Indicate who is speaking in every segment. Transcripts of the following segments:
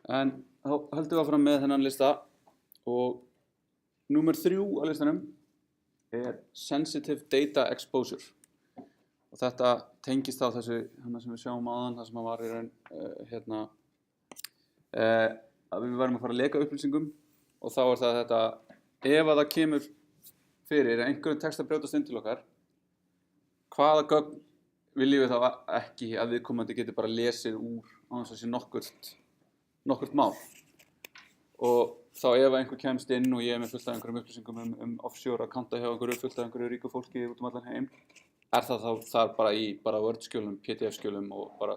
Speaker 1: En þá höldum við áfram með þennan lista og númer 3 á listanum er Sensitive Data Exposure. Og þetta tengist á þessu sem við sjáum áðan, það sem var í raun að við værum að fara að leka upplýsingum og þá er það þetta, ef að það kemur fyrir að einhverjum tekst að brjótast inn til okkar, hvaða gögn viljum við þá ekki að viðkomandi geti bara lesið úr á þess að sé nokkurt mál. Og þá ef einhver kemst inn og ég er með fullt af einhverjum upplýsingum offshore akkánta hjá einhverju fullt af einhverju ríku fólki út allan heim, er það þá þar bara í Word-skjölum, PDF-skjölum og bara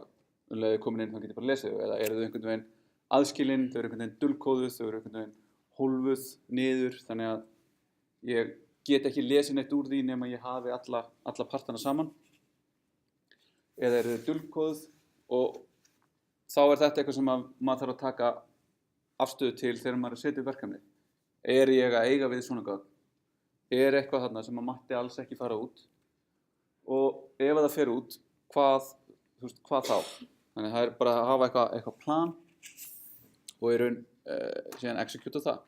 Speaker 1: leiðið komin inn þá geti bara lesið þau, eða eru þau einhvern veginn aðskilin, þau eru einhvern veginn dulkóðuð, þau eru einhvern veginn hólfuð niður, þannig að ég get ekki lesið neitt úr því nema ég hafi alla partana saman, eða eru þau dulkóðuð og þá er þetta eitthvað sem maður þarf að taka afstöðu til þegar maður setja upp verkefni. Er ég að eiga við svona gögn? Er eitthvað þarna sem mætti alls ekki fara út? Og ef það fer út, hvað þá? Þannig það er bara að hafa eitthvað plan og í raun síðan execute það.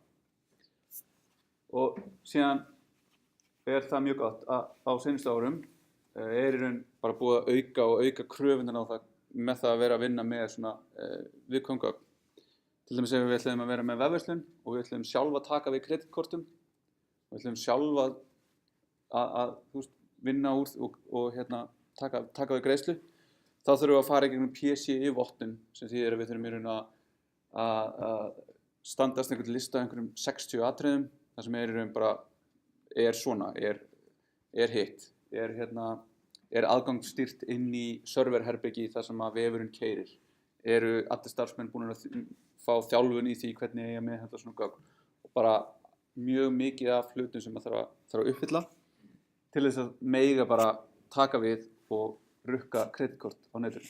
Speaker 1: Og síðan er það mjög gott að á seinustu árum er í raun bara búið að auka kröfunar á það með það að vera að vinna með svona viðkvæm gögn. Til dæmis ef við ætlum að vera með vefverslun og við ætlum sjálf að taka við kreditkortum og við ætlum sjálf að vinna úr og taka við greiðslu, þá þurfum við að fara í gegnum PCI-vottun sem þýðir að við þurfum í raun að standast einhvern lista einhverjum 60 atriðum, það sem er í raun bara er hitt, er aðgangsstýrt inn í serverherbyggi þar sem að vefurinn keyrir. Eru allir starfsmenn búin að fá þjálfun í því hvernig eiga með þetta svona gögn og bara mjög mikið af hlutum sem maður þarf að uppfylla til þess að mega bara taka við og rukka kreditkort á netinu.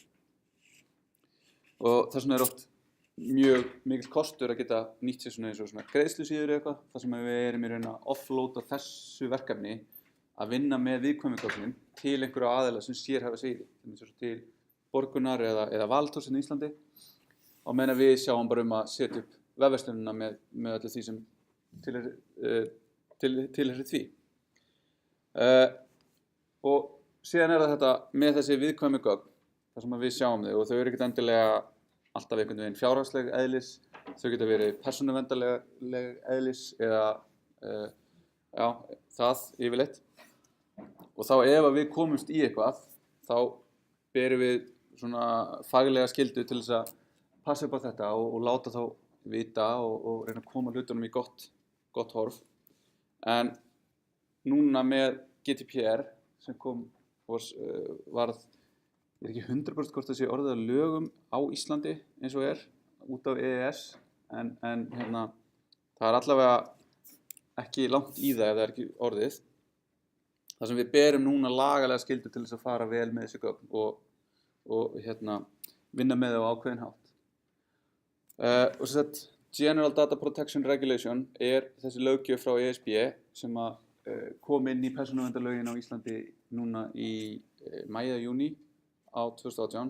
Speaker 1: Og þess vegna er oft mjög mikill kostur að geta nýtt sér svona eins og svona greiðslusíður eða eitthvað, þar sem við erum í raun að offloada þessu verkefni að vinna með viðkvæmu gögnin til einhverja aðila sem sérhæfa sig í því, eins og til Borgunar eða Valtors í Íslandi, og meðan við sjáum bara að setja upp vefverslunina með öllu því sem tilheyrir því. Og síðan er það þetta með þessi viðkvæmu gögn, þar sem við sjáum þau, og þau eru ekkert endilega alltaf einhvern veginn fjárhagsleg eðlis, þau geta verið persónuverndarleg eðlis eða það yfirleitt. Og þá ef við komumst í eitthvað, þá berum við svona faglega skyldu til þess að passa upp á þetta og láta þá vita og reyna að koma hlutunum í gott horf. En núna með GDPR sem kom varð, ég er ekki 100% hvort það sé orðið að lögum á Íslandi eins og út af EES, en það er allavega ekki langt í það ef það er ekki orðið. Það sem við berum núna lagalega skyldu til þess að fara vel með þessi gögn og vinna með það á ákveðin hátt. Og sem sagt, General Data Protection Regulation er þessi löggjöf frá ESB sem kom inn í persónuverndarlögin á Íslandi núna í maí eða júní á 2018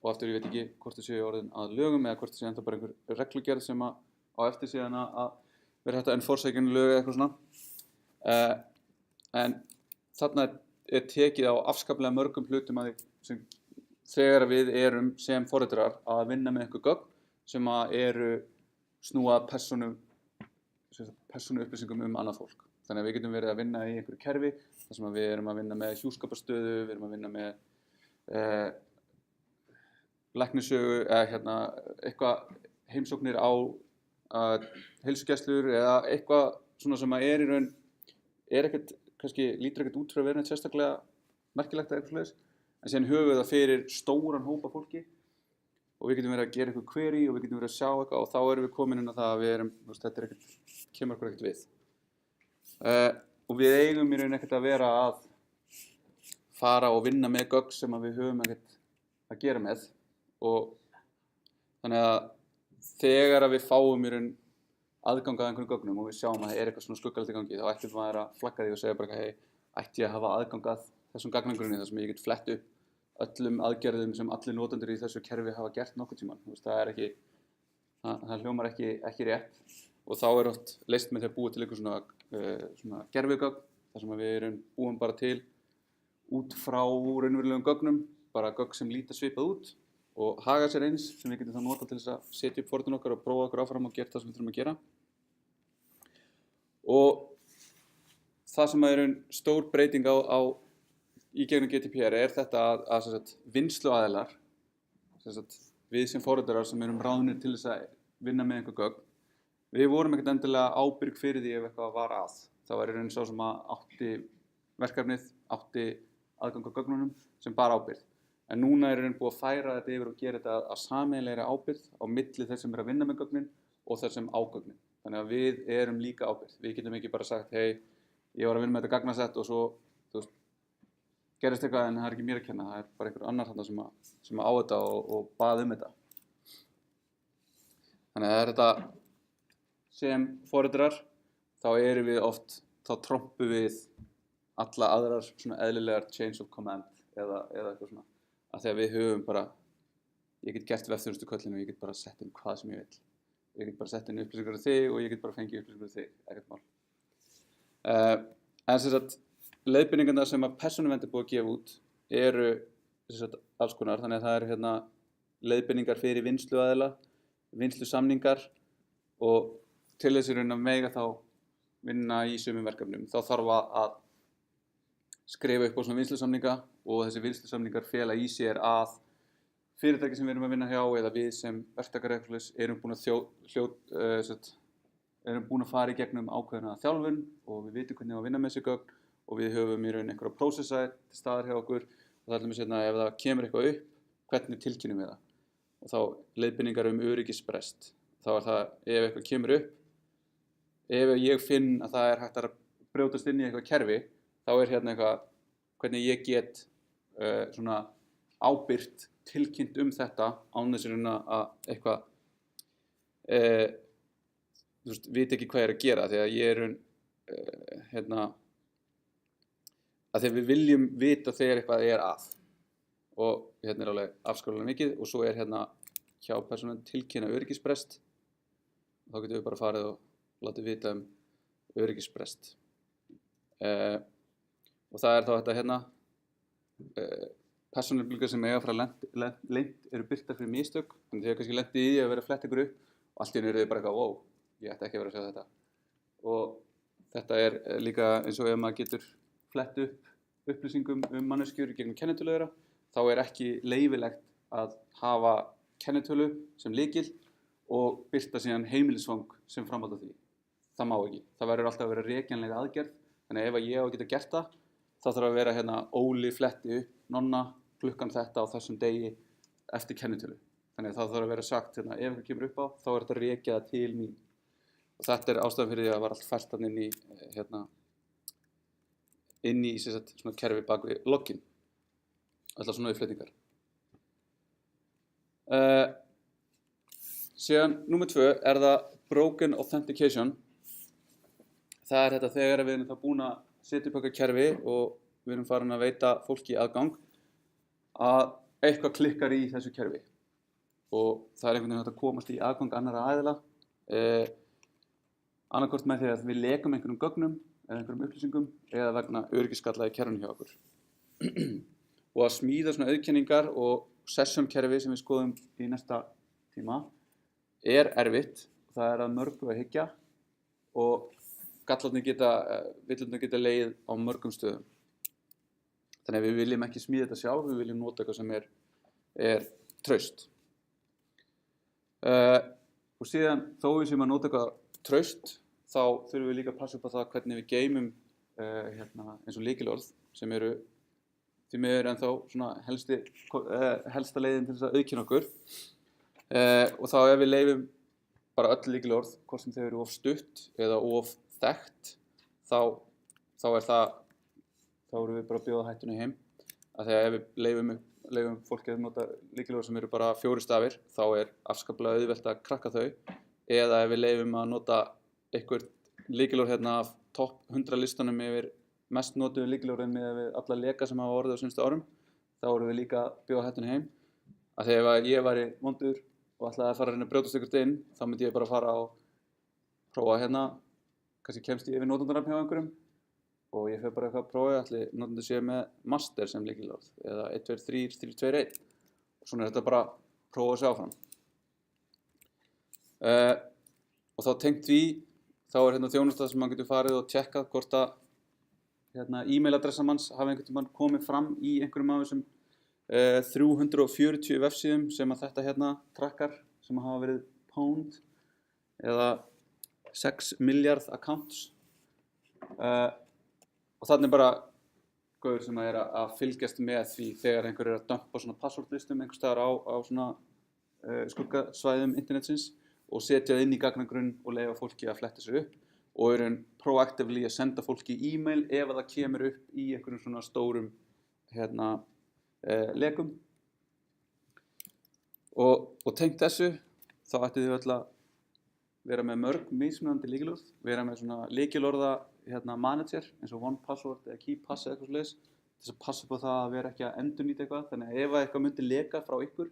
Speaker 1: og aftur ég veit ekki hvort það séu orðin að lögum eða hvort það séu enda bara einhver reglugerð sem á eftir síðan að vera hægt að enforsa ekki lög eða eitthvað svona. En þarna er tekið á afskaplega mörgum hlutum að sem þegar við erum sem forritarar að vinna með einhver gögn sem eru snúa persónu upplýsingum annað fólk. Þannig að við getum verið að vinna í einhverju kerfi þar sem við erum að vinna með hjúskaparstöðu, við erum að vinna með læknissögu eða eitthvað heimsóknir á heilsugæslur eða eitthvað svona sem í raun ekkert, kannski lítur ekkert út fyrir að vera neitt sérstaklega merkilegt eða eitthvað svoleiðis, en síðan höfum við það fyrir stóran hópa fólki og við getum verið að gera eitthvað query og við getum verið að sjá eitthvað og þá erum við komin inn á það að við erum, þetta kemur okkur ekkert við. Og við eigum í raun ekkert að vera að fara og vinna með gögn sem við höfum ekkert að gera með og þannig að þegar við fáum í raun aðgang að einhverjum gögnum og við sjáum að það er eitthvað svona skuggalegt í gangi, þá ættum maður að flagga því og segja bara hey, ætti ég að hafa aðgang að þessum gagnagrunni þar sem ég get flett upp öllum aðgerðum sem allir notendur í þessu kerfi hafa gert nokkurn tímann. Það er ekki, það hljómar ekki rétt og þá oft leyst með því að búa til einhver svona gervigögn þar sem við búum bara til út frá raunverulegum gögnum, bara gögn sem líta svipað út og haga sér eins sem við getum þá notað til þess að setja upp forritun okkar og prófa okkur áfram og gera það sem við þurfum að gera. Og það sem stór breyting í gegnum GDPR þetta að vinnsluaðilar, við sem forritarar sem ráðnir til þess að vinna með einhver gögn, við vorum ekkert endilega ábyrg fyrir því ef eitthvað var að. Það var sá sem átti verkefnið, átti aðgang að gögnunum sem bara ábyrgð. En núna búið að færa þetta yfir og gera þetta að sameiginlegri ábyrgð á milli þess sem að vinna með gögnin og þess sem á gögnin. Þannig að við líka ábyrgð. Við getum ekki bara sagt, hey, ég var að vinna með þetta gagnasett og svo, gerist eitthvað en það ekki mér að kenna. Það bara einhver annar þarna sem á þetta og bað þetta. Þannig að þetta sem forritarar, þá við oft, þá trompum við alla aðrar svona eðlilegar change of command eða eitthvað svona. Að þegar við höfum bara, ég get gert vefþjónustuköllin og ég get bara sett inn hvað sem ég vil. Ég get bara sett inn upplýsingar af þig og ég get bara fengið upplýsingar af þig, ekkert mál. En sem sagt, leiðbeiningarnar sem að Persónuvernd búið að gefa út sem sagt alls konar, þannig að það leiðbeiningar fyrir vinnsluaðila, vinnslusamningar og til þess að mega þá vinna í sumum verkefnum. Þá þarf að skrifa upp á svona vinnslusamninga og þessi vinnslusamningar fela í sér að fyrirtæki sem við að vinna hjá eða við sem verktakareiklis búin að fara í gegnum ákveðna þjálfun og við vitum hvernig að vinna með þessi gögn og við höfum í raun einhverja prósessa til staðar hjá okkur og það ef það kemur eitthvað upp, hvernig tilkynnum við það. Og þá leiðbeiningar öryggisbrest. Þá það ef eitthvað kemur upp, ef ég finn að það hægt að brjótast inn í eitthvað kerfi, þá hérna eitthvað hvernig ég get svona ábyrgt tilkynnt þetta án þess að eitthvað veit ekki hvað ég að gera því að ég að því að við viljum vita þegar eitthvað að og hérna alveg afskaplega mikið og svo hjá Persónuvernd tilkynna öryggisbrest og þá getum við bara farið og látið vita öryggisbrest og það þá þetta persónuupplýsingar sem eiga að fara leynt birtar fyrir mistök þannig þegar kannski lent í því að vera að fletta ykkur upp og allt í einu þið bara eitthvað, wow, ég ætti ekki að vera að sjá þetta og þetta líka eins og ef maður getur flett upp upplýsingum manneskjur gegnum kennitölu þeirra þá ekki leyfilegt að hafa kennitölu sem lykil og birta síðan heimilisfang sem framhald af því. Það má ekki. Það verður alltaf að vera rekjanleg aðgerð þannig ef ég á að geta gert það þá þarf að vera Óli fletti upp nonna klukkan þetta á þessum degi eftir kennitölu. Þannig að það þarf að vera sagt ef eitthvað kemur upp á þá þetta rekja það til mín. Og þetta ástæðan fyrir því að það var allt fært inn í svona kerfi bak við login. Alltaf svona uppflettingar. Síðan númer 2 það broken authentication. Það þetta þegar við erum þá búin að setja upp okkar kerfi og við erum farin að veita fólki aðgang að eitthvað klikkar í þessu kerfi og það einhvern veginn hægt að komast í aðgang annarra aðila annarkvort með því að við lekum einhverjum gögnum eða einhverjum upplýsingum eða vegna öryggisgalla í kerfinu hjá okkur og að smíða svona auðkenningar og session kerfi sem við skoðum í næsta tíma erfitt og það að mörgu að hyggja og villurnar geta legið á mörgum stöðum. Þannig að við viljum ekki smíða þetta sjálf, við viljum nota eitthvað sem er traust. Og síðan þó við séum að nota eitthvað traust, þá þurfum við líka að passa upp á það hvernig við geymum eins og lykilorð sem því miður ennþá svona helsta leiðin til þess að auðkenna okkur. Og þá ef við leyfum bara öll lykilorð, hvort sem þau eru of stutt eða of þekkt, þá erum við bara að bjóða hættunni heim. Af því að ef við leyfum fólki að nota lykilorð sem eru bara 4 stafir, þá afskaplega auðvelt að krakka þau. Eða ef við leyfum að nota eitthvað lykilorð af topp 100 listanum yfir mest notuðu lykilorðin með alla leka sem hafa orðið á síðustu árum, þá erum við líka að bjóða hættunni heim. Af því að ef ég væri vondur og ætlaði að fara að reyna að brjótast einhvert inn, þá myndi ég bara fara og prófa hérna, kannski kemst ég yfir notendanafn hjá einhverjum og ég fer bara eitthvað að prófa, ætli notandi sé með master sem lykilorð eða 1, 2, 3, 3, 2, 1 og svona er þetta bara að prófa sig áfram. Og þá tengt því, þá er hérna þjónusta sem maður getur farið og tjekkað hvort að e-mailadressa manns hafi einhvern tímann komið fram í einhverjum af þessum 340 vefsíðum sem að þetta hérna trakkar, sem hafa verið pwned eða 6 miljard accounts. Og þannig bara gauður sem er að fylgjast með því þegar einhver er að dumpa svona passwordlistum einhvers staðar á svona skuggasvæðum internetsins og setja það inn í gagnagrunn og leyfa fólki að fletta sig upp og er proactively að senda fólki e-mail ef það kemur upp í einhverjum svona stórum lekum. Og tengt þessu, þá ætti þið öll að vera með mörg mismunandi lykilorð, vera með svona lykilorða manager eins og OnePassword eða KeePass eða eitthvað svoleiðis til þess að passa upp á það að vera ekki að endurnýta eitthvað. Þannig að ef eitthvað myndi leka frá ykkur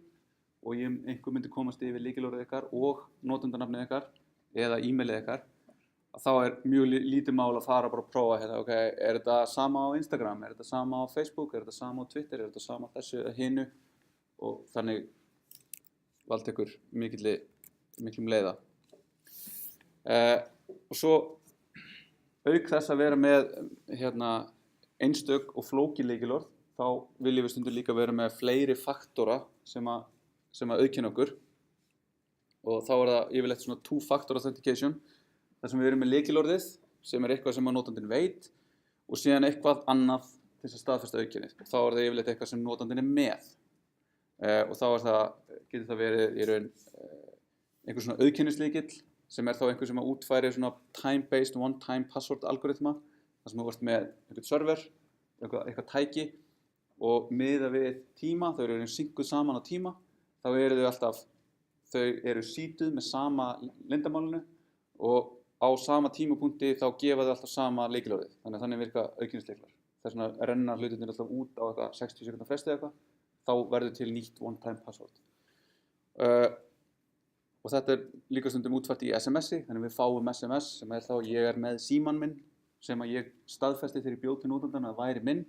Speaker 1: og einhver myndi komast yfir lykilorðið ykkar og notendanafnið ykkar eða e-mailið ykkar, þá er mjög lítið mál að fara bara að prófa ok, er þetta sama á Instagram, er þetta sama á Facebook, er þetta sama á Twitter, er þetta sama á þessu eða hinu og þannig valdi ykkur miklum leiða. Og svo auk þess að vera með einstök og flókin lykilorð, þá viljum við stundum líka vera með fleiri faktora sem að auðkenna okkur og þá er það yfirleitt svona two-factor authentication þar sem við erum með lykilorðið sem er eitthvað sem að notandinn veit og síðan eitthvað annað til þess að staðfesta auðkennið. Þá er það yfirleitt eitthvað sem notandinn er með og þá getur það verið í raun einhver svona auðkennislykill sem er þá einhver sem að útfæri svona time-based one-time password algoritma þar sem þú ert með einhvern server, eitthvað tæki og miða við tíma, þau eru synkuð saman á tíma, þá eru þau eru seeduð með sama leyndarmálinu og á sama tímapunkti þá gefa þau alltaf sama lykilorðið. Þannig virka auðkennislyklar. Þess vegna renna hlutirnir alltaf út á eitthvað 60 sekúndna fresti eða eitthvað, þá verður til nýtt one-time password. Og þetta er líka stundum útfært í SMS-i, þannig við fáum SMS sem er þá ég er með símann minn sem að ég staðfesti þegar ég bjó til notandann að væri minn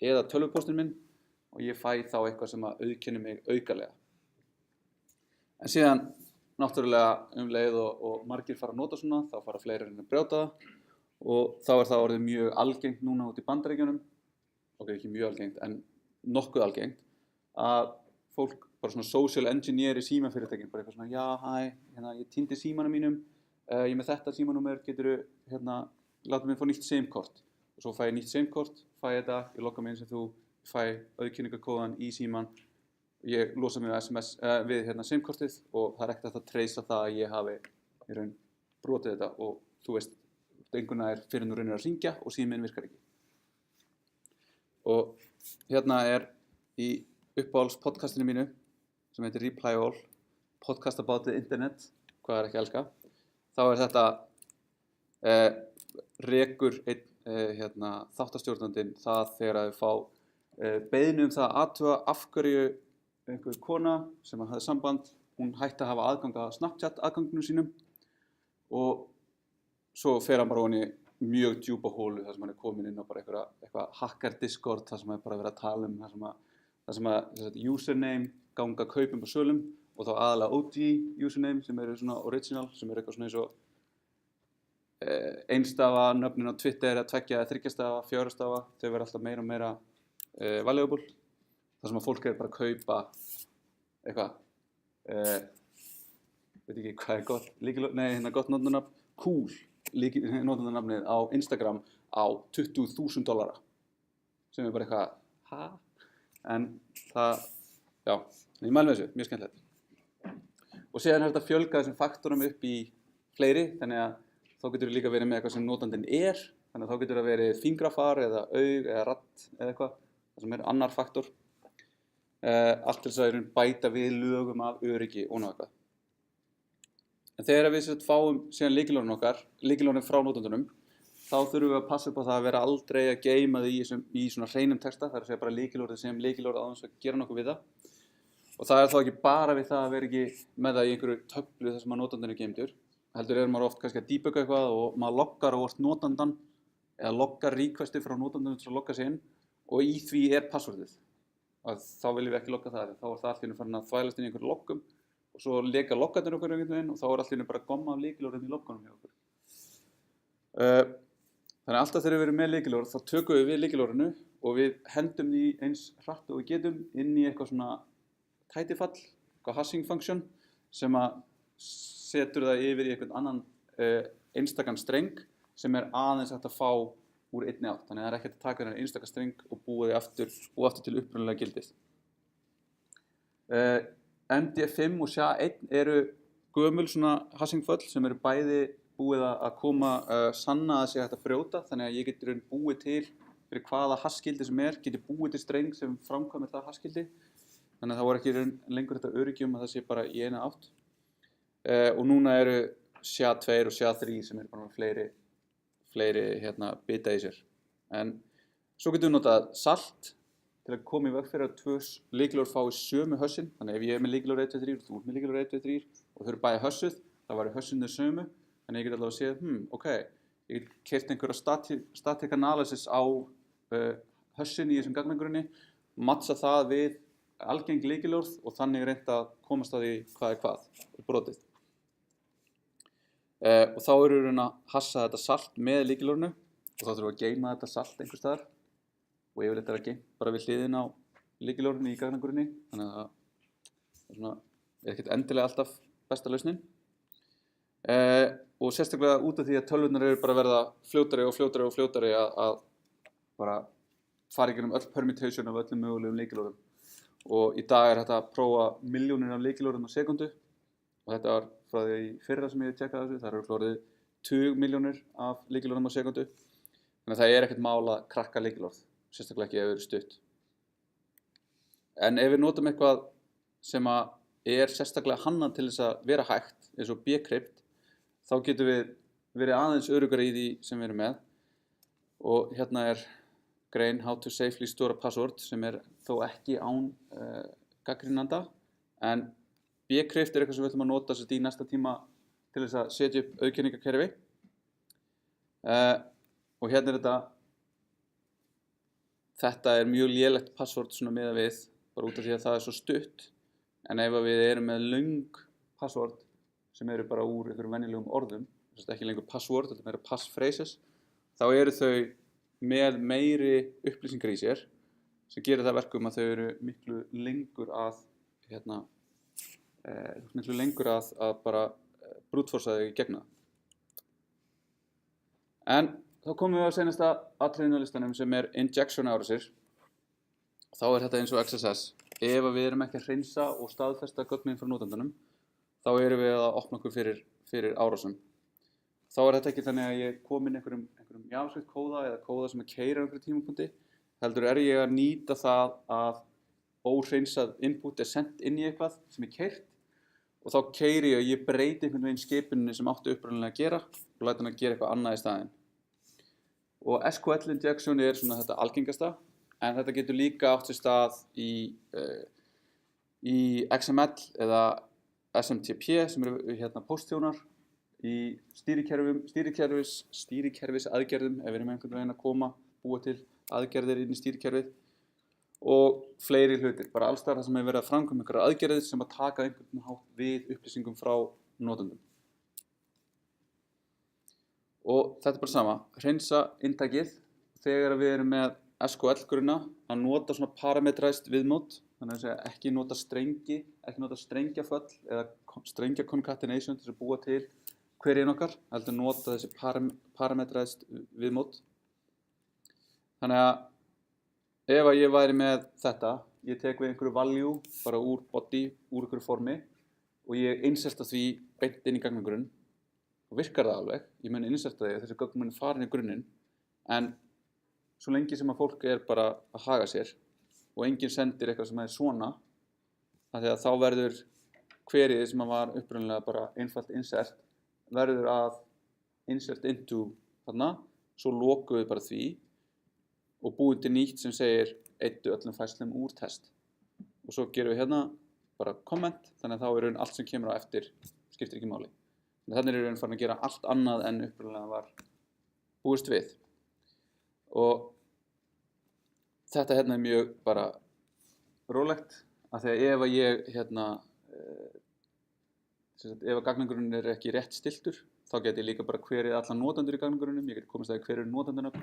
Speaker 1: eða tölvupóstinn minn og ég fæ þá eitthvað sem að auðkenni mig aukalega. En síðan náttúrulega leið og margir fara að nota svona, þá fara fleiri að brjóta það og þá er það orðið mjög algengt núna út í Bandaríkjunum, ekki mjög algengt en nokkuð algengt, að fólk bara svona social engineer í símafyrirtækin, bara eitthvað svona, já, hæ, ég týndi símanum mínum, ég er með þetta símanúmer, geturðu, láta mig fá nýtt SIM-kort. Og svo fæ ég nýtt SIM-kort, fæ ég þetta, ég logga mig eins og þú, fæ auðkenningakóðan í síman, ég losa mig við SIM-kortið og það er ekkert að treysa það að ég hafi í raun brotið þetta og þú veist, einhverna er fyrir nú reynir að hringja og síminn virkar ekki. Og hérna er í uppáhalds podcastinu mínu sem heitir Reply All, podcast about the internet, hvað er ekki að elska, þá er þetta rekur einn þáttastjórnandinn það þegar að þau fá beiðni það að athuga af hverju einhver kona sem hafði samband, hún hætti að hafa aðgang að Snapchat aðgangunum sínum og svo fer hann bara ofan í mjög djúpa hólu þar sem hann er komin inn á bara eitthvað hacker Discord þar sem er bara verið að tala um þar sem að username ganga kaupum og sölum og þá aðalega OG username sem eru svona original sem eru eitthvað svona eins og einstafa nöfnin á Twitter eða 2 eða 3 stafa, 4 stafa, þau verða alltaf meira og meira valuable. Það sem að fólk er bara að kaupa eitthvað, veit ekki hvað er gott, gott notandanafn, cool notandanafnið á Instagram á $20,000 sem er bara eitthvað, en það, já, ég mæli með þessu, mjög skemmtilegt. Og síðan er þetta að fjölga þessum faktorum upp í fleiri, þannig að þá getur líka verið með eitthvað sem notandinn er, þannig að þá getur það verið fingrafar eða aug eða ratt eða eitthvað, það sem er annar faktor. Allt til þess að bæta við lögum af öryggi og eitthvað. En þegar við fáum síðan lykilorðin okkar, lykilorðin frá notendunum, þá þurfum við að passa upp á það að vera aldrei að geyma þau í svona hreinum texta, það er að segja bara lykilorðið sem lykilorðið á þess að gera nokkuð við það. Og það þá ekki bara við það að vera ekki með það í einhverju töflu þar sem að notandinn geymdur. Heldur maður oft kannski að debugga eitthvað og maður loggar á vort notandan eða loggar requesti frá notandanum til að logga sig inn og í því passwordið. Þá viljum við ekki logga það, þá það allt í einu farin að þvælast inn í einhverju loggum og svo leka loggarnir okkur einhvern veginn og þá allt í einu bara gomma af lykilorðum í loggunum hjá okkur. Þannig að alltaf þegar við erum með lykilorð þá tökum við lykilorðinu og við hendum því eins hratt og við getum inn í eitthvað svona tætifall, eitthvað hashing function sem að setur það yfir í einhvern annan einstakann streng sem aðeins hægt að fá úr einni átt. Þannig að það ekki hægt að taka þennan einstakann streng og búa því aftur til upprunalega gildið. MD5 og SHA-1 eru gömul svona hashing föll sem eru bæði búið að koma sanna að sé hægt að brjóta, þannig að ég geti búið til fyrir hvaða haskildi sem geti búið til streng sem framkvæmir það haskildi. Þannig að það voru ekki lengur þetta öryggi að það sé bara í eina átt. Og núna eru SHA-2 og SHA-3 sem eru bara fleiri bita í sér. En svo getum við notað salt til að koma í veg fyrir að tvö lykilorð fái sömu hössin. Þannig ef ég með lykilorð 1, 2, 3 og þú með lykilorð 1, 2, 3 og þau eru bæði hössuð, þá væri hössinni sömu. Þannig ég get allavega að segja, ok, ég get keyrt einhverja static analysis á hössin í þessum gagnagrunni, matcha það við algeng lykilorð og þannig reynt að komast að því hvað hvað brotið. Og þá erum við að hassa þetta salt með lykilorðinu og þá þurfum við að geyma þetta salt einhvers staðar og yfirleitt að geyma bara við hliðin á lykilorðinu í gagnagrunni, þannig að það ekkert endilega alltaf besta lausnin. Og sérstaklega út af því að tölvurnar eru bara að verða fljótari að bara fara í gegnum öll permutation af öllum mögulegum lykilorðum. Og í dag hægt að prófa milljónir af lykilorðum á sekundu og þetta var frá því fyrra sem ég tjekkaði þessu, það eru klórið 20 milljónir af lykilorðum á sekundu. Þannig að það ekkert mál að krakka lykilorð, sérstaklega ekki ef þau eru stutt. En ef við notum eitthvað sem sérstaklega hannað til þess að vera hægt, eins og bcrypt, þá getum við verið aðeins öruggari í því sem við erum með. Og hérna grein How to safely store a password sem þó ekki án gagnrýnanda, en bcrypt eitthvað sem við ætlum að nota í næsta tíma til þess að setja upp auðkenningakerfi. Og hérna þetta mjög lélegt password svona miðað við, bara út af því að það svo stutt, en ef við erum með löng password sem eru bara úr einhverjum venjulegum orðum, ekki lengur password, þetta meira passphrases, þá eru þau með meiri upplýsingar í sér sem gerir það verkum að þau eru miklu lengur að bara brútforsa þau í gegna. En þá komum við á seinasta atriðinu á listanum sem injection árásir. Þá þetta eins og XSS. Ef við erum ekki að hreinsa og staðfesta gögnin frá notandanum, þá erum við að opna okkur fyrir árásum. Þá þetta ekki þannig að ég kom inn einhverjum JavaScript kóða eða kóða sem keyrir á einhverjum tímapunkti, heldur ég að nýta það að óhreinsað input sent inn í eitthvað sem keyrt og þá keyri ég breyti einhvern veginn skipuninni sem áttu upprunalega að gera og læta hann að gera eitthvað annað í staðinn. Og SQL injection svona þetta algengasta, en þetta getur líka átt sér stað í XML eða SMTP sem eru postþjónar í stýrikerfis aðgerðum ef við erum einhvern veginn að búa til aðgerðir inn í stýrikerfið og fleiri hlutir, bara alls staðar þar sem verið að framkvæma einhverjar aðgerðir sem að taka einhvern hátt við upplýsingum frá notendum. Og þetta bara sama, hreinsa inntakið þegar við erum með SQL-grunna að nota svona parametræst viðmót, þannig að ekki nota strengi, ekki nota strengjaföll eða strengja concatenation til að búa til queryin okkar, heldur nota þessi parametræst viðmót. Þannig að ef ég væri með þetta, ég tek við einhverju value bara úr body, úr einhverju formi og ég inserta því beint inn í gagnagrunn og virkar það alveg, ég mun inserta því að þessi gögn mun fara inn í grunninn, en svo lengi sem að fólk bara að haga sér og enginn sendir eitthvað sem svona, af því að þá verður queryið sem var upprunalega bara einfalt insert verður að insert into þarna, svo lokum við bara því og búum til nýtt sem segir eyddu öllum færslum úr test. Og svo gerum við hérna bara komment, þannig að þá er allt sem kemur á eftir skiptir ekki máli. Þannig er farin að gera allt annað en upprunalega var búist við. Og þetta hérna er mjög bara rólegt, af því að ef að ég ef að gagnagrunninn er ekki rétt stiltur, þá get ég líka bara hverið alla notendur í gagnagrunnum, ég get komist að hver eru notendunöfn,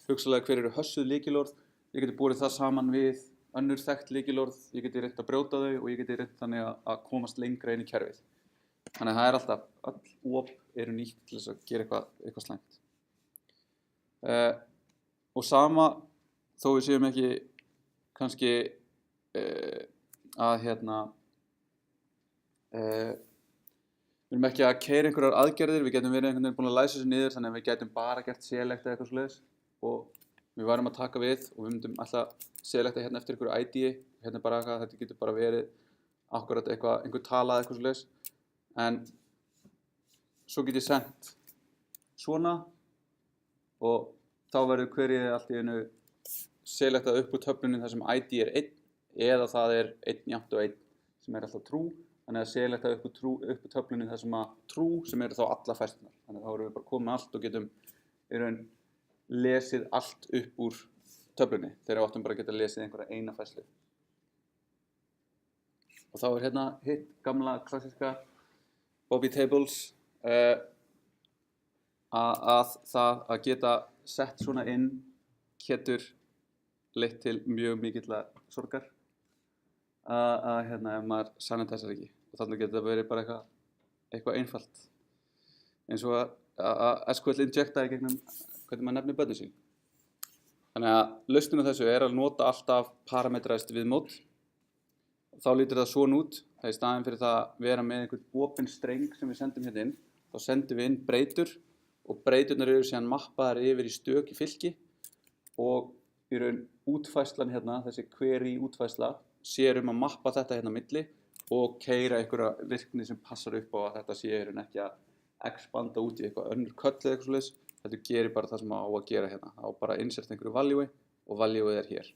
Speaker 1: hugsanlega hver eru hössuð lykilorð, ég geti borið það saman við önnur þekkt lykilorð, ég geti reynt að brjóta þau og ég geti reynt þannig að komast lengra inn í kerfið. Þannig að það er alltaf, öll op eru nýtt til þess að gera eitthvað slæmt. Og sama, þó við séum ekki kannski að við erum ekki að keyra einhverjar aðgerðir, við getum verið einhvern veginn búin að læsa þessu niður, þannig að við getum bara gert select eða eitthvað svoleiðis og við værum að taka við og við myndum alltaf selecta hérna eftir einhverju ID, hérna bara eitthvað, þetta getur bara verið akkurat eitthvað, einhver talað eitthvað svoleiðis, en svo get ég sendt svona og þá verður hverjið allt í einu selectað upp úr töflunni þar sem ID er 1 eða það er 1 jafnt og 1 sem er alltaf true. Þannig að selecta upp úr töflunni þar sem að true sem eru þá alla færslunar. Þannig að þá erum við bara komið með allt og getum í raun lesið allt upp úr töflunni þegar við áttum bara að geta lesið einhverja eina færslu. Og þá er hérna hitt gamla klassíska Bobby Tables að það að geta sett svona inn getur leitt til mjög mikilla sorgar. Ef maður sanitæsar ekki og þannig getur það verið bara eitthvað einfalt eins og að SQL injecta í gegnum hvernig maður nefnir börnin sín. Þannig að lausnin á þessu er að nota alltaf parametræst viðmót. Þá lítur það svona út, það er í staðinn fyrir það að vera með einhvern opinn streng sem við sendum hérna inn, þá sendum við inn breytur og breyturnar eru síðan mappaðar yfir í stök í fylki og í raun útfæslan hérna, þessi query útfæsla sér að mappa þetta hérna á milli og keyra einhverja virkni sem passar upp á að þetta sé í raun ekki að expanda út í eitthvað önnur köll eða eitthvað svoleiðis. Þetta gerir bara það sem á að gera hérna. Það á bara að insert einhverju value og valueið er hér.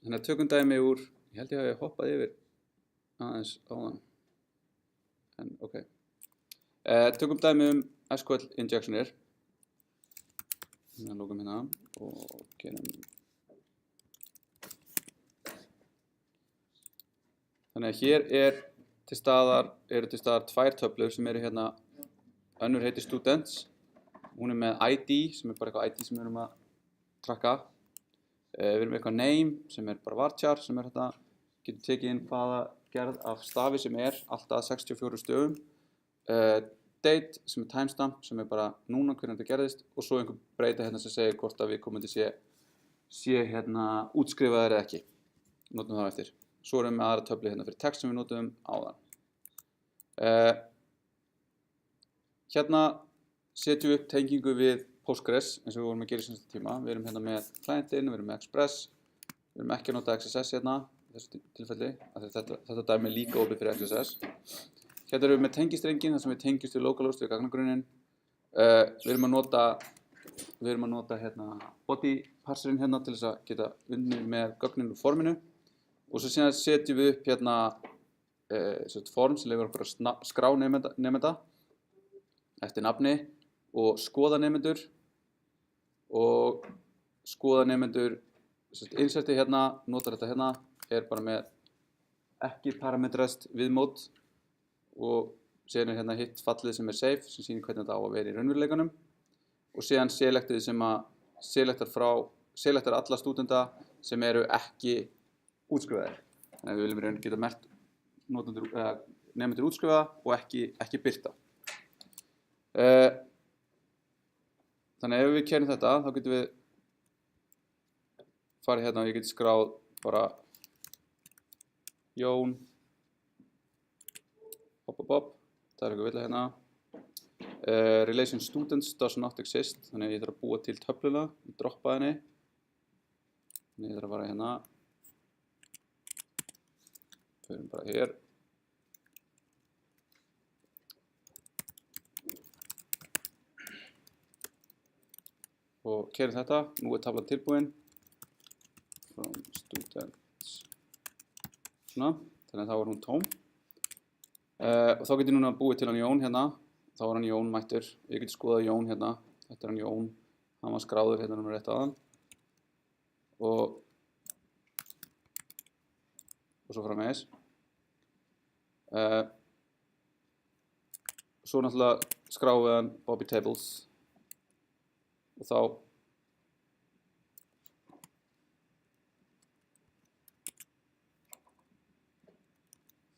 Speaker 1: Þannig að tökum dæmi úr, ég held ég hafi hoppað yfir aðeins áðan. En ok. Tökum dæmi SQL injectionir. Lókum hérna og gerum. Þannig að hér eru til staðar tvær töflur sem eru hérna, önnur heitir students, hún er með ID sem er bara eitthvað ID sem við erum að trakka. Við erum með eitthvað name sem er bara varchar sem er þetta, getur tekið inn hvaða gerð af stafi sem er, alltaf 64 stöfum. Date sem er timestamp sem er bara núna hvernig þetta gerðist og svo einhver breyta hérna sem segir hvort að viðkomandi sé hérna útskrifaður eða ekki. Notum það eftir. Svo erum við með aðra töflu hérna fyrir text sem við notum áðan. Hérna setjum við upp tengingu við Postgres eins og við vorum að gera í síðasta tíma. Við erum hérna með clientinn, við erum með Express, við erum ekki að nota XSS hérna í þessu tilfelli, af því þetta dæmi er líka opið fyrir XSS. Hérna erum við með tengistrengin þar sem við tengjumst við localhost við gagnagrunninn. Við erum að nota hérna body parserinn hérna til þess að geta unnið með gögnin úr forminu. Og svo síðan setjum við upp hérna form sem leyfir okkur að skrá nemenda eftir nafni og skoða nemendur. Og skoða nemendur, inserti hérna, notar þetta hérna, er bara með ekki parametrast viðmót. Og síðan er hérna hitt fallið sem er safe sem sýnir hvernig þetta á að vera í raunveruleikanum og síðan selectið sem að selectar alla stúdenta sem eru ekki útskrifaðir. Þannig að við viljum í raun geta merkt nemendur útskrifaða og ekki birta. Þannig að ef við keyrum þetta þá getum við farið hérna og ég geti skráð bara Jón það er eitthvað vilja hérna. Relation students does not exist, þannig að ég þarf að búa til töfluna, droppa henni. Þannig ég þarf að fara hérna. Förum bara hér. Og keyrum þetta, nú er taflan tilbúin. svona, þannig að þá er hún tóm. Og þá get ég núna búið til hann Jón hérna, þá er hann Jón mættur, ég get skoðað Jón hérna, þetta er hann Jón, hann var skráður hérna númer rétt aðan og svo framvegis. Svo náttúrulega skráum við hann Bobby Tables og þá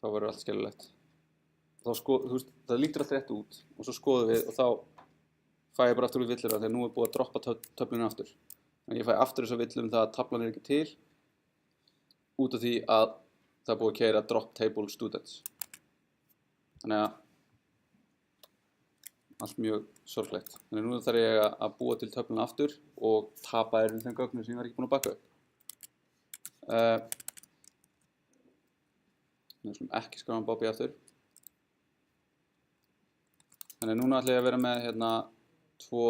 Speaker 1: verður allt skellulegt. Þá það lítur allt rétt út og svo skoðum við og þá fæ ég bara aftur út villur þegar nú er búið að droppa töflunni aftur. Þannig ég fæ aftur þess að villur það að taflan er ekki til út af því að það er búið að keyra drop table students. Þannig að allt mjög sorglegt. Þannig nú þarf ég að búa til töflunni aftur og tapa þeim gögnum sem ég var ekki búin að baka upp. Við skulum ekki skráma Bobby aftur. Þannig núna ætla ég að vera með hérna 2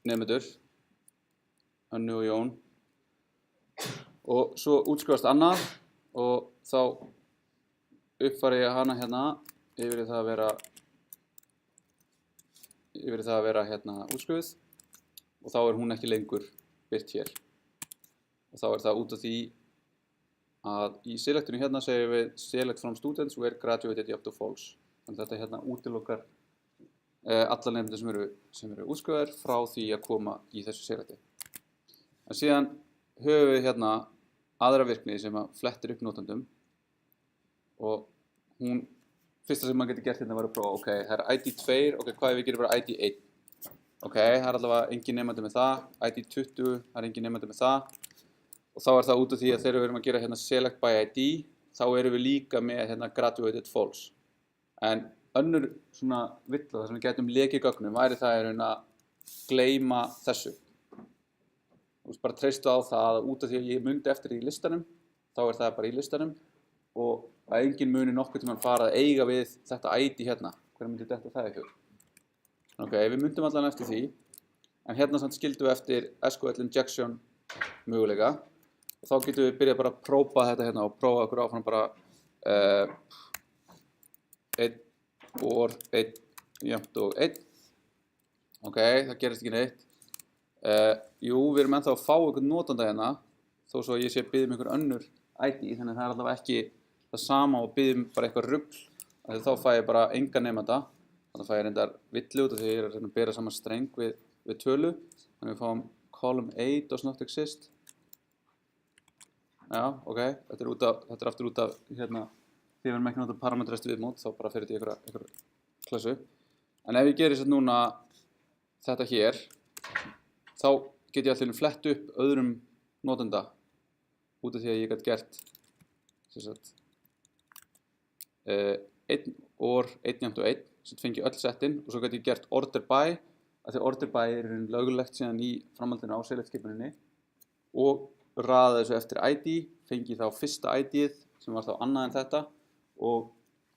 Speaker 1: nemendur, Önnu og Jón. Og svo útskrifast Anna og þá uppfæri ég hana hérna yfir í það að vera hérna útskrifuð og þá er hún ekki lengur birt hér. Og þá er það út af því að í selectinu hérna segjum við select from students where graduated up to false. Þannig að þetta hérna útilokar alla nefndir sem eru útskrifaðir frá því að koma í þessu selecti. En síðan höfum við hérna aðra virkni sem að flettir upp notendum og hún, fyrsta sem maður getur gert hérna var að prófa, ok, það er ID 2, ok, hvað ef við gerum bara ID 1? Ok, það er allavega engin nefnandi með það, ID 20, það er engin nefnandi með það og þá er það út af því að þegar við erum að gera hérna select by ID, þá erum við líka með hérna graduated false. En önnur svona villa þar sem við getum lekið gögnum væri það að gleyma þessu. Þú bara treystu á það að út af því að ég mundi eftir í listanum, þá er það bara í listanum og að enginn muni nokkuð tímann fara að eiga við þetta ID hérna. Hvernig myndi þetta það í hug? Ok, við mundum allan eftir því, en hérna samt skildum við eftir SQL injection möguleika og þá getum við byrjað bara að prófa þetta hérna og prófa okkur áfram bara 1 or 1 jafnt og 1. Ok, það gerist ekki neitt. Jú, við erum ennþá að fá einhvern notanda hérna þó svo að ég sé að biðja einhver önnur ID, þannig að það er allavega ekki það sama og biðja bara eitthvað rugl þá fæ ég bara enga nemanda þannig að fæ ég reyndar villu út af því að ég er að bera saman streng við tölu þannig að við fáum column A does not exist. Já, ok, þetta er aftur út af hérna því við erum ekki notað parametræstu viðmót, þá bara fer þetta í einhverja klassu. En ef ég gerir þess að núna þetta hér, þá get ég allir flett upp öðrum notenda út af því að ég get gert 1 or 1 jafnt og 1 sem fengi öll settin og svo get ég gert order by af því order by er lögulegt síðan í framhaldinu á select-skipuninni og raða þessu eftir ID, fengi þá fyrsta ID-ið sem var þá annað en þetta og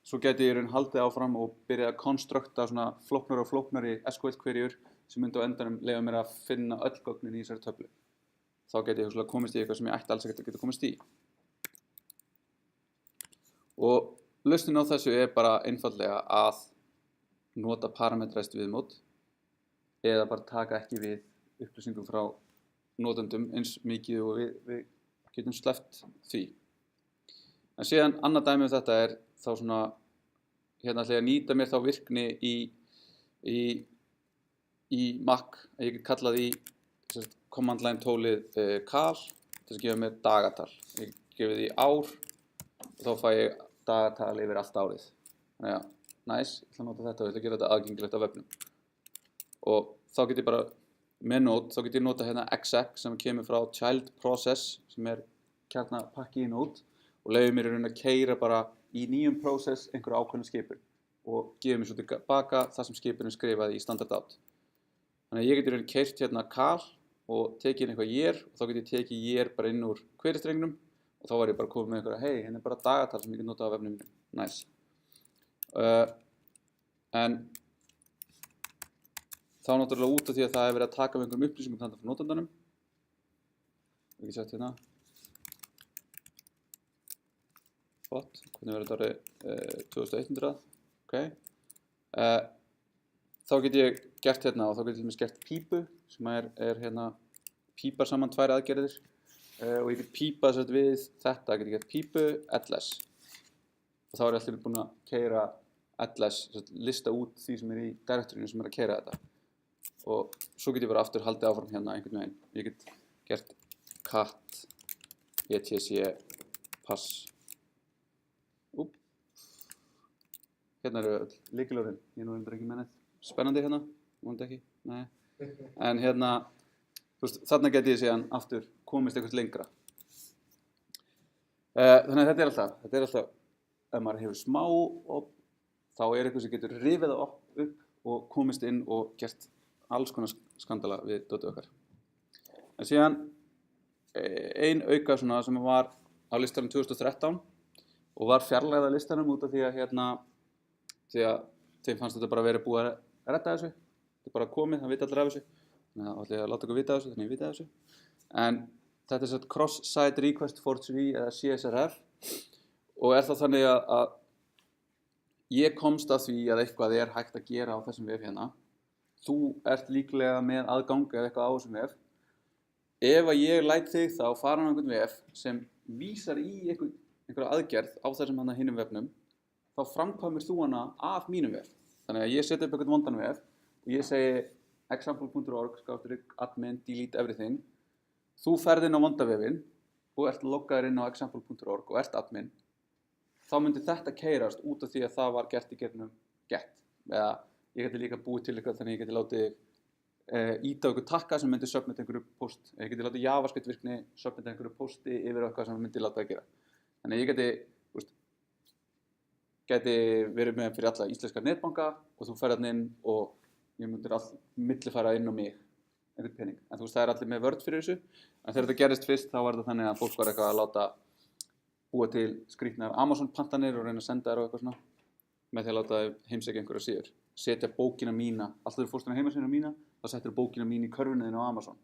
Speaker 1: svo geti ég haldið áfram og byrja að konstrukta svona flóknari og flóknari SQL queryur sem myndi á endanum leyfa mér að finna öll gögnin í þessari töflu. Þá geti ég komist í eitthvað sem ég ætti alls ekki að geta komist í. Og lausnin á þessu er bara einfaldlega að nota parametræst viðmót eða bara taka ekki við upplýsingum frá notendum eins mikið og við getum sleppt því. En síðan annað dæmi um þetta er þá svona, hérna ætla ég að nýta mér þá virkni í Mac, að ég get kallað í command line tólið cal til að gefa mér dagatal. Ég gefi því ár og þá fæ ég dagatal yfir allt árið. Þannig að, nice, ég ætla að nota þetta og ég ætla að gera þetta aðgengilegt á webnum. Og þá get ég bara, með Node, þá get ég nota hérna exec sem kemur frá child process sem er kjarnapakki í Node og leyfir mér að keyra bara í nýjum process einhverja ákveðna skipun og gefur mér svo tilbaka það sem skipunin skrifaði í standard out. Þannig að ég get keyrt hérna cal og tekið inn eitthvað year og þá get ég tekið year bara inn úr query-strengnum og þá var ég bara komið með einhverja, hei, hérna er bara dagatal sem ég get notað á vefnum mínum. Nice. En þá náttúrulega út af því að það er verið að taka með einhverjum upplýsingum þannig frá notandanum. Ég get sett hérna. flott, hvernig verður þetta árið 2100, ok. Þá get ég gert hérna og þá get ég til dæmis gert pípu sem er hérna pípar saman tvær aðgerðir og ég get pípað sett við þetta, get ég gert pípu ls og þá er ég alltaf búinn að keyra ls, lista út því sem í direktorinu sem að keyra þetta og svo get ég bara aftur haldið áfram hérna einhvern veginn. Ég get gert cat etc pass hérna eru öll lykilorðin, ég nú reyndar ekki með neitt spennandi hérna, vonandi ekki, nei en hérna, þú veist, þarna get ég síðan aftur komist eitthvað lengra þannig að þetta er alltaf ef maður hefur smá og þá er eitthvað sem getur rifið það upp og komist inn og gert alls konar skandala við dótið okkar en síðan ein auka svona sem var á listanum 2013 og var fjarlægð af listanum út af því að því að þeim fannst þetta bara verið búið að redda þessu þetta er bara komið, það vita allir af þessu þannig að ætla ég að láta ykkur vita af þessu, þannig að ég vita af þessu en þetta er svona cross-site request for tree eða CSRF og er það þannig að ég komst að því að eitthvað er hægt að gera á þessum vef hérna þú ert líklega með aðgang eða eitthvað á þessum vef ef að ég læt þig þá fara á einhvern vef sem vísar í einhverja aðgerð á þessum hana hinum vefnum þá framkvæmir þú hana af mínum vef. Þannig að ég setja upp einhvern vondan vef og ég segi example.org/admin delete everything. Þú ferð inn á vondavefinn og ert loggaður inn á example.org og ert admin. Þá myndi þetta keyrast út af því að það var gert í gegnum get. Eða ég geti líka búið til eitthvað þannig að ég geti látið íta okkur takka sem myndi submit einhverju post. Ég geti látið JavaScript virkni submit einhverju posti yfir eitthvað sem myndi láta að gera. Þannig að ég geti verið með fyrir alla íslenska netbanka og þú ferð inn og ég myndir millifæra inn á mig einhvern pening. En þú veist það er allir með Word fyrir þessu. En þegar þetta gerist fyrst þá var þetta þannig að fólk var eitthvað að láta búa til skrýtnar Amazon pantanir og reyna að senda þær og eitthvað svona með því að láta heimsækja einhverja síður. Setja bókina mína, alltaf þegar þú fórst inn á heimasíðuna mína þá settir bókina mín í körfunni þín á Amazon.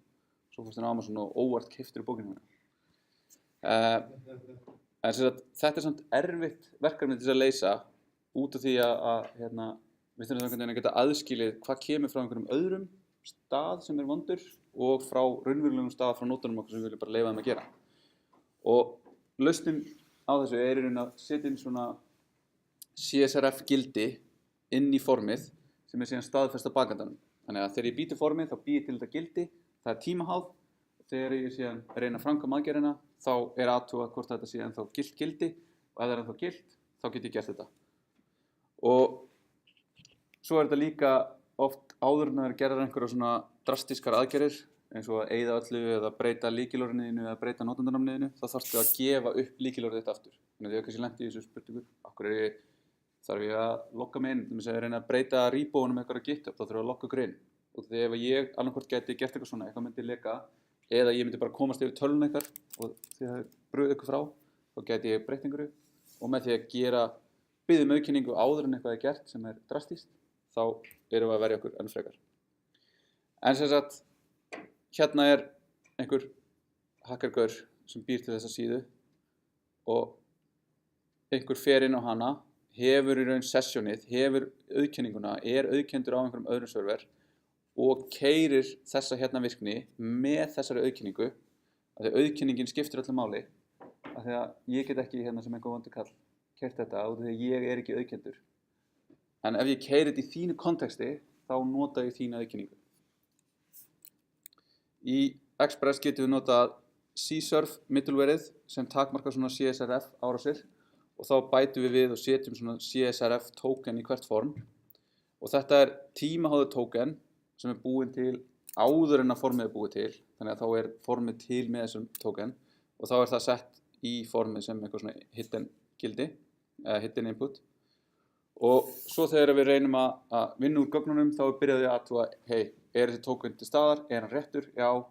Speaker 1: Svo fórst inn á Amazon og óvart keyptir bókina mína. En þetta er samt erfitt verkefni til að leysa út af því að við þurfum að geta aðskilið hvað kemur frá einhverjum öðrum stað sem er vondur og frá raunverulegum stað frá nótunum okkur sem við viljum bara leyfa þeim að gera. Og lausnin á þessu er í raun að setja inn svona CSRF gildi inn í formið sem er síðan staðfest á bakendanum. Þannig að þegar ég bý til formið þá bý ég til þetta gildi, það er tímaháð. Þegar ég síðan reyna að framkvæma aðgerðina þá er athugað hvort þetta sé ennþá gilt gildi og ef það er ennþá gilt þá get ég gert þetta. Og svo er þetta líka oft áður en það er gerðar einhverja svona drastískar aðgerðir eins og að eyða öllu eða breyta lykilorðinu þínu eða breyta notendanafninu þínu þá þarftu að gefa upp lykilorðið þitt aftur. Þannig að ég hef kannski lent í þessu spurningu okkur þarf ég að logga mig inn til þess að reyna að breyta rebónum eitthvað á GitHub þá þarf ég að logga okkur inn og þegar ef ég annarkvort geti gert eitthvað svona eitthvað myndi leka eða ég myndi bara komast yfir tölun eitthvað og því að það bröð ykkur frá þá geti ég breytt einhverju og með því að biðja um auðkynningu áður en eitthvað er gert sem er drastískt þá erum við að verja okkur enn frekar. En sem sagt, hérna er einhver hackergaur sem býr til þessa síðu og einhver fer inn á hana, hefur í raun sessionið, hefur auðkynninguna, er auðkenndur á einhverjum öðrum server og keyrir þessa hérna virkni með þessari auðkynningu af því auðkynningin skiptir öllu máli af því að ég get ekki hérna sem einhver vondur kall keyrt þetta út af því að ég er ekki auðkenndur en ef ég keyri þetta í þínu konteksti þá nota ég þína auðkynningu. Í Express getum við notað CSRF middlewareið sem takmarkar svona CSRF árásir og þá bætum við og setjum svona CSRF token í hvert form og þetta er tímaháður token sem er búin til áður en að formið er búið til þannig að þá er formið til með þessum token og þá er það sett í formið sem eitthvað svona hidden gildi eða hidden input og svo þegar við reynum að vinna úr gögnunum þá byrjaði að athuga hey, er þessi token til staðar, er hann réttur? Já,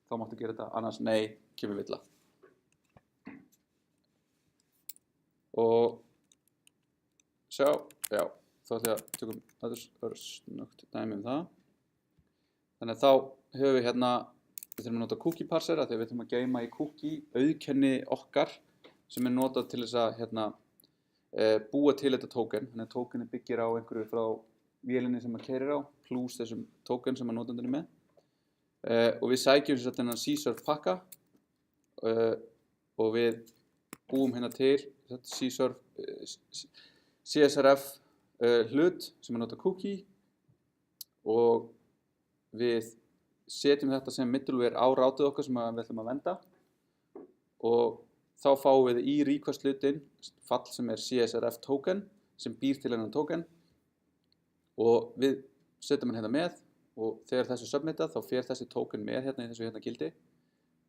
Speaker 1: þá máttu gera þetta, annars nei, kemur villa. Og sjá, já, þá ætlum ég að tökum örsnögt dæmi það. Þannig að þá höfum við hérna, við þurfum að nota cookie parser að því við þurfum að geyma í cookie auðkenni okkar sem er notað til þess að búa til þetta token, þannig að tokenið byggir á einhverju frá vélinni sem maður keyrir á, pluss þessum token sem maður notandinn er með. Og við sækjum sem sagt þennan CSRF pakka og við búum hérna til CSRF hlut sem er nota cookie og við setjum þetta sem middleware á rátið okkar sem við ætlum að vernda og þá fáum við í request hlutinn fall sem er CSRF token sem býr til hennan token og við setjum hann hérna með og þegar þessu submitað þá fer þessi token með hérna í þessu hérna gildi.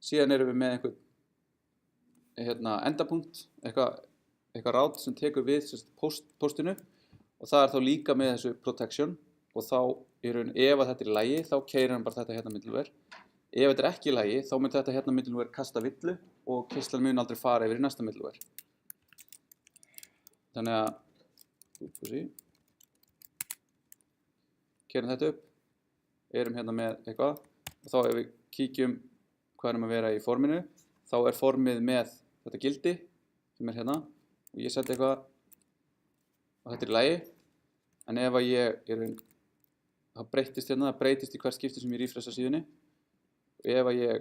Speaker 1: Síðan erum við með einhvern endapunkt, eitthvað rát sem tekur við postinu og það er þá líka með þessu protection og þá ef þetta er í lagi þá keyrir hann bara þetta hérna middleware. Ef þetta er ekki í lagi þá mun þetta hérna middleware kasta villu og keyrslan mun aldrei fara yfir í næsta middleware. Þannig að keyrum þetta upp, erum hérna með eitthvað og þá ef við kíkjum hvað erum að vera í forminu þá er formið með þetta gildi sem er hérna og ég seti eitthvað og þetta er í lagi en ef að það breytist hérna, það breytist í hvert skipti sem ég refresha síðunni og ef að ég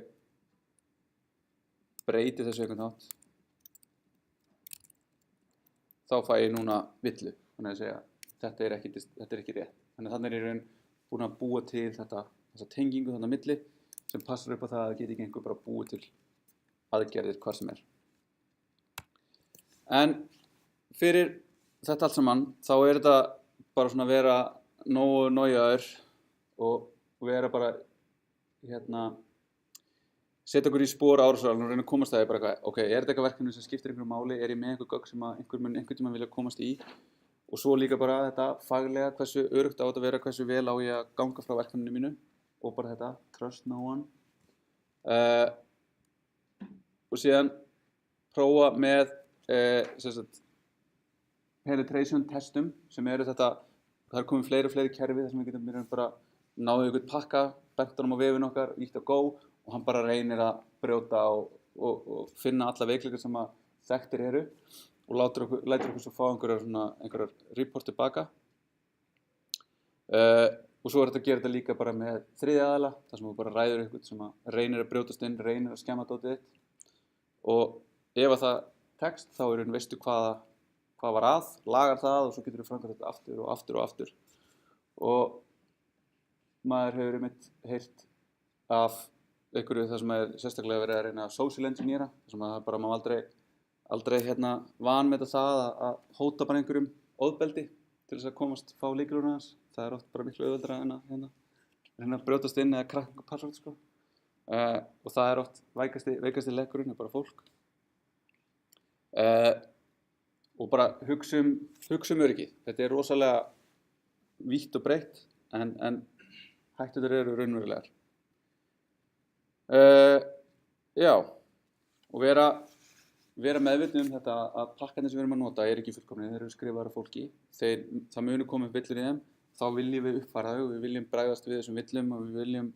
Speaker 1: breyti þessu einhvern hátt þá fæ ég núna villu þannig að segja þetta er ekki rétt þannig að þannig er ég raun búin að búa til þessa tengingu þannig að milli sem passar upp á það að geta ekki einhver bara búið til aðgerðir hvar sem er en fyrir þetta allt saman þá er þetta bara svona að vera nógu nájaður og vera bara setja okkur í spor árásaralinn og reyna að komast að því bara eitthvað, ok, er þetta eitthvað verkefni sem skiptir einhverju máli, er ég með einhver gögn sem einhvern tímann vilja komast í og svo líka bara þetta faglega, hversu öruggt á þetta að vera, hversu vel á ég að ganga frá verkefninu mínu og bara þetta, trust no one og síðan prófa með penetration testum sem eru þetta, það er komið fleiri og fleiri kerfi þar sem við getum bara náðu ykkur pakka, bent honum á vefinn okkar, ítt á go og hann bara reynir að brjóta og finna alla veikleikar sem að þekktir eru og lætur okkur svo fá einhverjar report tilbaka og svo er þetta að gera þetta líka bara með þriðja aðila þar sem þú bara ræður eitthvað sem að reynir að brjótast inn, reynir að skemma dótið þitt og ef að það tekst þá veistu hvað var að, lagar það og svo getur þú framkvæmt þetta aftur og aftur og aftur og maður hefur einmitt heyrt af einhverju það sem er sérstaklega verið að reyna að social engineera þar sem að það bara má aldrei vanmeta það að hóta bara einhverjum ofbeldi til þess að komast fá lykilorðin hans. Það er oft bara miklu auðveldara en að brjótast inn eða krakka password sko. Og það er oft veikasti lekkurinn er bara fólk. Og bara hugsa öryggi. Þetta er rosalega vítt og breitt en hætturnar eru raunverulegar. Já, og vera meðvitið þetta að pakkarnir sem við erum að nota er ekki fullkomnir, þeir eru skrifaðar af fólki. Það munu koma upp villur í þeim, þá viljum við uppfæra þau, við viljum bregðast við þessum villum og við viljum,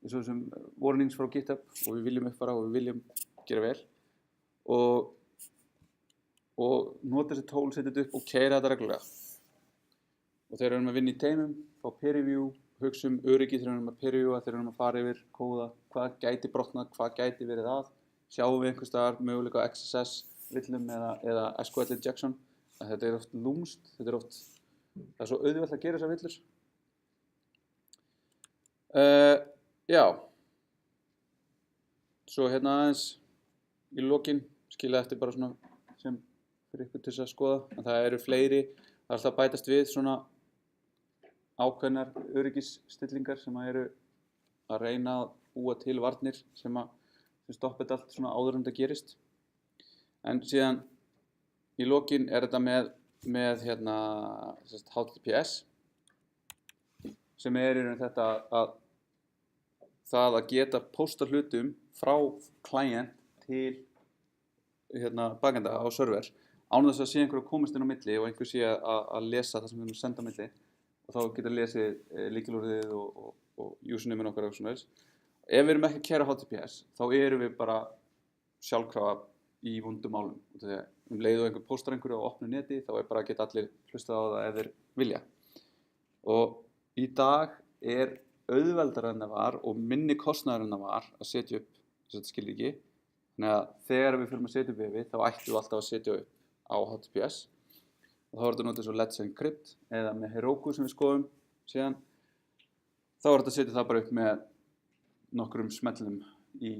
Speaker 1: þessum warnings frá GitHub og við viljum uppfæra og við viljum gera vel. Og nota þessi tól, setja þetta upp og keyra þetta reglulega. Og þegar við erum að vinna í teimum, fá peer review, hugsa öryggi þegar við erum að peer reviewa, þegar við erum að fara yfir kóða, hvað gæti brotnað, hvað gæti verið að, sjáum við einhvers staðar möguleika á XSS villum eða SQL injection, að þetta er oft lúmst, það er svo auðvelt að gera þessar villur. Já, svo aðeins í lokin, skilja eftir bara svona sem fyrir ykkur til þess að skoða, en það eru fleiri, það er alltaf að bætast við svona ákveðnar öryggisstillingar sem eru að reyna að búa til varnir sem stoppa þetta allt svona áður en þetta gerist. En síðan í lokin er þetta með HTTPS sem í raun þetta að það að geta pósta hlutum frá client til bakenda á server án þess að sé einhver að komast inn á milli og einhver sé að lesa það sem við erum að senda á milli og þá geta lesið lykilorðið og username okkar og svona þess. Ef við erum ekki að kæra HTTPS þá erum við bara sjálfkrafa í vondum málum. Þegar leið og einhver póstar einhverju á opnu neti þá bara að geta allir hlustað á það ef þeir vilja. Og í dag auðveldara en það var og minni kostnaður en það var að setja upp þetta skilríki. Þannig að þegar við fyrir að setja upp vefi þá ættum við alltaf að setja upp á HTTPS. Og þá þetta notað svo Let's Encrypt eða með Heroku sem við skoðum síðan. Þá þetta að setja það bara upp með nokkrum smellum í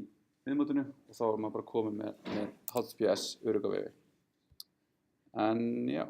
Speaker 1: viðmótinu og þá maður bara komið með HTTPS örugga vefi. En já.